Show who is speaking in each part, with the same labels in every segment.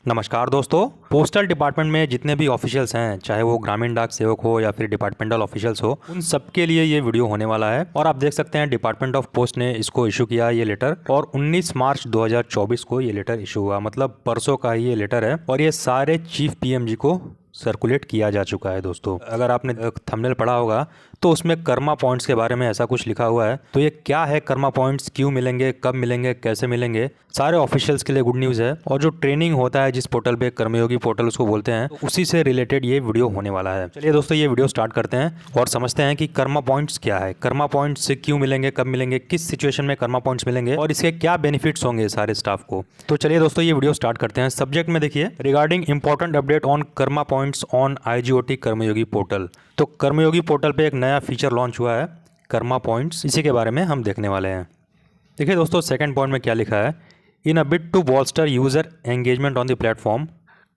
Speaker 1: नमस्कार दोस्तों। Postal department में जितने भी ऑफिशियल्स हैं, चाहे वो ग्रामीण डाक सेवक हो या फिर डिपार्टमेंटल ऑफिशियल्स हो, उन सब के लिए ये वीडियो होने वाला है। और आप देख सकते हैं डिपार्टमेंट ऑफ पोस्ट ने इसको इशू किया ये लेटर, और 19 मार्च 2024 को ये लेटर इशू हुआ। मतलब परसों का ही ये लेटर है और ये सारे चीफ पीएमजी को सर्कुलेट किया जा चुका है। दोस्तों, अगर आपने थंबनेल पढ़ा होगा तो उसमें कर्मा पॉइंट्स के बारे में ऐसा कुछ लिखा हुआ है। तो ये क्या है कर्मा पॉइंट्स, क्यों मिलेंगे, कब मिलेंगे, कैसे मिलेंगे, सारे ऑफिशियल्स के लिए गुड न्यूज़ है। और जो ट्रेनिंग होता है जिस पोर्टल पे, कर्मयोगी पोर्टल उसको बोलते हैं, तो उसी से रिलेटेड ये वीडियो होने वाला है। चलिए दोस्तों, ये वीडियो स्टार्ट करते हैं और समझते हैं कि कर्मा पॉइंट्स क्या है, कर्मा पॉइंट्स क्यों मिलेंगे, कब मिलेंगे, किस सिचुएशन में कर्मा पॉइंट्स मिलेंगे और इसके क्या बेनिफिट्स होंगे सारे स्टाफ को। तो चलिए दोस्तों, ये वीडियो स्टार्ट करते हैं। सब्जेक्ट में देखिए, regarding important update on Karma points on IGOT Karmayogi portal. तो कर्मयोगी पोर्टल पे एक नया फीचर लॉन्च हुआ है, कर्मा पॉइंट्स। इसी के बारे में हम देखने वाले हैं। देखिए दोस्तों, सेकंड पॉइंट में क्या लिखा है, in a bid to bolster user engagement on the platform,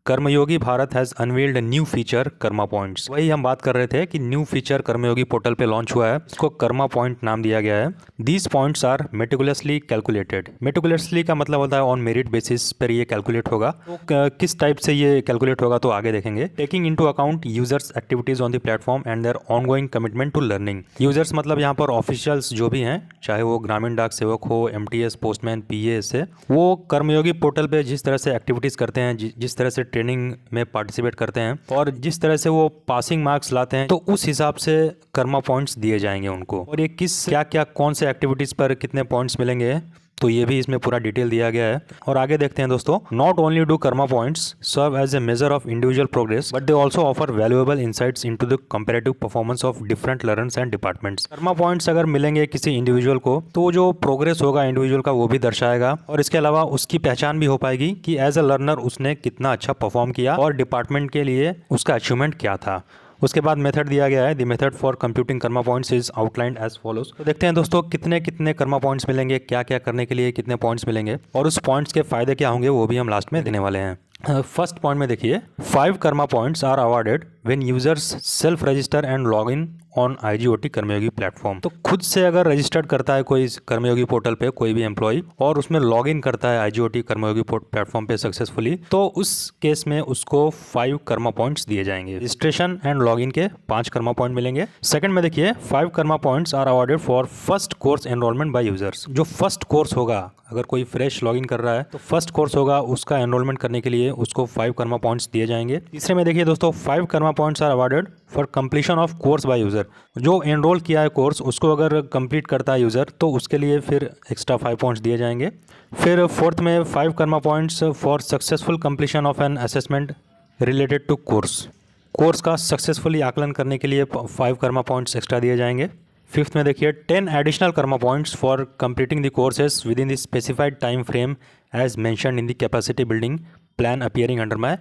Speaker 1: Karmayogi Bharat has unveiled new feature Karma points. वही हम बात कर रहे थे कि न्यू फीचर कर्मयोगी पोर्टल पे लॉन्च हुआ है, इसको कर्मा पॉइंट नाम दिया गया है। These points are meticulously calculated. Meticulously का मतलब होता है ऑन मेरिट बेसिस पर ये कैलकुलेट होगा। तो किस टाइप से ये कैलकुलेट होगा तो आगे देखेंगे। Taking into account users activities on the platform and their ongoing commitment to learning. Users मतलब यहाँ पर ऑफिशियल्स जो भी हैं, चाहे वो ग्रामीण डाक सेवक हो, एमटीएस, पोस्टमैन, पीए से, वो कर्मयोगी पोर्टल पे जिस तरह से एक्टिविटीज करते हैं, जिस तरह से ट्रेनिंग में पार्टिसिपेट करते हैं और जिस तरह से वो पासिंग मार्क्स लाते हैं, तो उस हिसाब से कर्मा पॉइंट्स दिए जाएंगे उनको। और ये किस क्या क्या कौन से एक्टिविटीज पर कितने पॉइंट्स मिलेंगे, तो ये भी इसमें पूरा डिटेल दिया गया है। और आगे देखते हैं दोस्तों, not only do karma points serve as a measure of individual progress but they also offer valuable insights into the comparative performance of different learners and departments. Karma points अगर मिलेंगे किसी इंडिविजुअल को, तो जो प्रोग्रेस होगा इंडिविजुअल का वो भी दर्शाएगा, और इसके अलावा उसकी पहचान भी हो पाएगी कि एज अ लर्नर उसने कितना अच्छा परफॉर्म किया और डिपार्टमेंट के लिए उसका अचीवमेंट क्या था। उसके बाद मेथड दिया गया है, the method for computing karma points is outlined as follows. तो देखते हैं दोस्तों, कितने कितने कर्मा पॉइंट्स मिलेंगे, क्या क्या करने के लिए कितने पॉइंट्स मिलेंगे और उस पॉइंट्स के फायदे क्या होंगे, वो भी हम लास्ट में देने वाले हैं। फर्स्ट पॉइंट में देखिए, 5 karma points are awarded when users self register and log in on IGOT Karmayogi platform. तो खुद से अगर रजिस्टर्ड करता है कोई कर्मयोगी पोर्टल पे, कोई भी एम्प्लॉय, और उसमें लॉग इन करता है आईजीओटी कर्मयोगी प्लेटफॉर्म पे सक्सेसफुली, तो उस केस में उसको 5 कर्मा पॉइंट्स दिए जाएंगे। रजिस्ट्रेशन एंड लॉग इन के 5 कर्मा पॉइंट मिलेंगे। सेकंड में देखिए, 5 karma points are awarded for first course enrollment by users. जो फर्स्ट कोर्स होगा, अगर कोई फ्रेश लॉगिन कर रहा है तो फर्स्ट कोर्स होगा, उसका एनरोलमेंट करने के लिए उसको 5 कर्मा पॉइंट्स दिए जाएंगे। तीसरे में देखिए दोस्तों, 5 karma points are awarded for completion of course by user. जो एनरोल किया है कोर्स, उसको अगर कंप्लीट करता है यूजर, तो उसके लिए फिर एक्स्ट्रा 5 पॉइंट्स दिए जाएंगे। फिर फोर्थ में 5 karma points for successful completion of an assessment related to course का सक्सेसफुली आकलन करने के लिए 5 कर्मा पॉइंट्स एक्स्ट्रा दिए जाएंगे। फिफ्थ में देखिए, 10 additional karma points for completing the courses within the specified time frame as mentioned in the capacity building plan appearing under my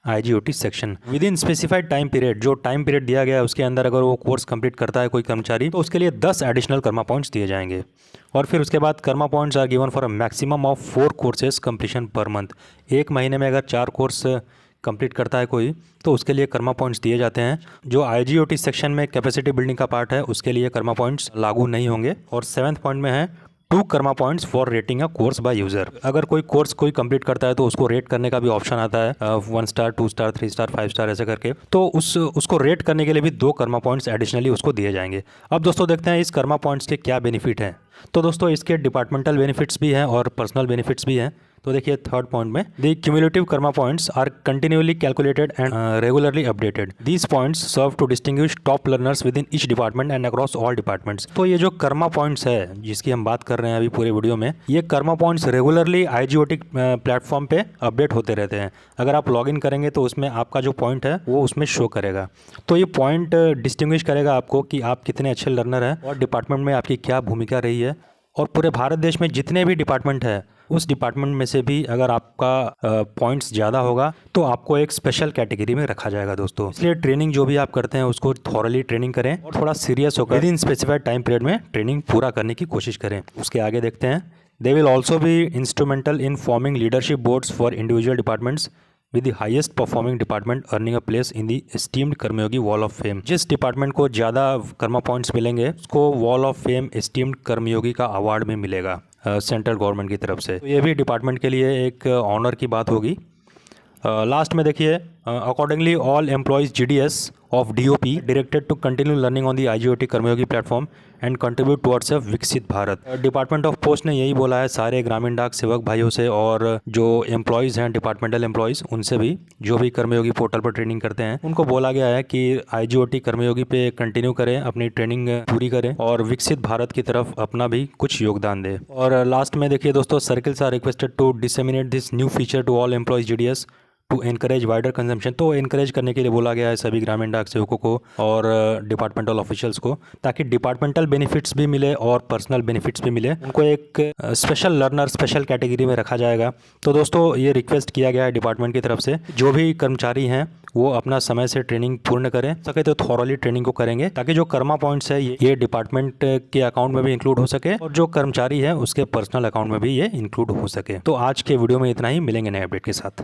Speaker 1: IGOT section. Within specified time period, जो time period दिया गया है उसके अंदर अगर वो course complete करता है कोई कर्मचारी, तो उसके लिए 10 एडिशनल कर्मा पॉइंट्स दिए जाएंगे। और फिर उसके बाद karma points are given for a maximum of 4 courses completion per month. एक महीने में अगर 4 कोर्स कंप्लीट करता है कोई, तो उसके लिए कर्मा पॉइंट्स दिए जाते हैं। जो आईजीओटी सेक्शन में कैपेसिटी बिल्डिंग का पार्ट है, उसके लिए कर्मा पॉइंट्स लागू नहीं होंगे। और 7th पॉइंट में है 2 Karma points for rating a course by user. अगर कोई कोर्स कोई कंप्लीट करता है तो उसको रेट करने का भी ऑप्शन आता है, 1 स्टार, 2 स्टार, 3 स्टार, 5 स्टार ऐसे करके। तो उसको रेट करने के लिए भी 2 कर्मा पॉइंट्स एडिशनली उसको दिए जाएंगे। अब दोस्तों देखते हैं इस कर्मा पॉइंट्स के क्या बेनिफिट हैं। तो दोस्तों, इसके डिपार्टमेंटल बेनिफिट्स भी हैं और पर्सनल बेनिफिट्स भी हैं। तो देखिए थर्ड पॉइंट में, the cumulative karma points are continuously calculated and regularly updated. These points serve to distinguish top learners within each department and across all departments. तो ये जो कर्मा पॉइंट्स है जिसकी हम बात कर रहे हैं अभी पूरे वीडियो में, ये Karma points regularly iGOT platform पे अपडेट होते रहते हैं। अगर आप लॉगिन करेंगे तो उसमें आपका जो पॉइंट है वो उसमें शो करेगा। तो ये पॉइंट डिस्टिंग्विश करेगा आपको कि आप कितने अच्छे लर्नर हैं और डिपार्टमेंट में आपकी क्या भूमिका रही है। और पूरे भारत देश में जितने भी डिपार्टमेंट है, उस डिपार्टमेंट में से भी अगर आपका पॉइंट्स ज़्यादा होगा तो आपको एक स्पेशल कैटेगरी में रखा जाएगा दोस्तों। इसलिए ट्रेनिंग जो भी आप करते हैं उसको थॉरली ट्रेनिंग करें और थोड़ा सीरियस होकर with in specified time period में ट्रेनिंग पूरा करने की कोशिश करें। उसके आगे देखते हैं, they will also be instrumental in forming leadership boards for individual departments with the highest performing department earning a place in the esteemed Karmayogi wall of fame. जिस डिपार्टमेंट को ज़्यादा कर्मा पॉइंट्स मिलेंगे उसको वॉल ऑफ फेम एस्टीम्ड कर्मयोगी का award में मिलेगा central government की तरफ से। तो ये भी डिपार्टमेंट के लिए एक ऑनर की बात होगी। लास्ट में देखिए, accordingly all employees GDS of DOP directed to continue learning on the IGOT Karmayogi platform and contribute towards a Viksit Bharat. Department of post ने यही बोला है सारे ग्रामीण डाक सेवक भाइयों से और जो एम्प्लॉयज़ हैं डिपार्टमेंटल एम्प्लॉयज़ उनसे भी, जो भी कर्मयोगी पोर्टल पर ट्रेनिंग करते हैं, उनको बोला गया है कि IGOT कर्मयोगी पे कंटिन्यू करें, अपनी ट्रेनिंग पूरी करें और विकसित भारत की तरफ अपना भी कुछ योगदान दें। और लास्ट में देखिए दोस्तों, circles are requested to disseminate this new feature to all employees GDS to encourage wider consumption. तो एनकरेज करने के लिए बोला गया है सभी ग्रामीण डाक सेवकों को और डिपार्टमेंटल ऑफिशियल्स को, ताकि डिपार्टमेंटल बेनिफिट्स भी मिले और पर्सनल बेनिफिट्स भी मिले। उनको एक स्पेशल लर्नर, स्पेशल कैटेगरी में रखा जाएगा। तो दोस्तों ये रिक्वेस्ट किया गया है डिपार्टमेंट की तरफ से, जो भी कर्मचारी हैं वो अपना समय से ट्रेनिंग पूर्ण करें, सके तो थॉरली ट्रेनिंग को करेंगे, ताकि जो कर्मा पॉइंट्स है ये डिपार्टमेंट के अकाउंट में भी इंक्लूड हो सके और जो कर्मचारी है उसके पर्सनल अकाउंट में भी ये इंक्लूड हो सके। तो आज के वीडियो में इतना ही, मिलेंगे नए अपडेट के साथ।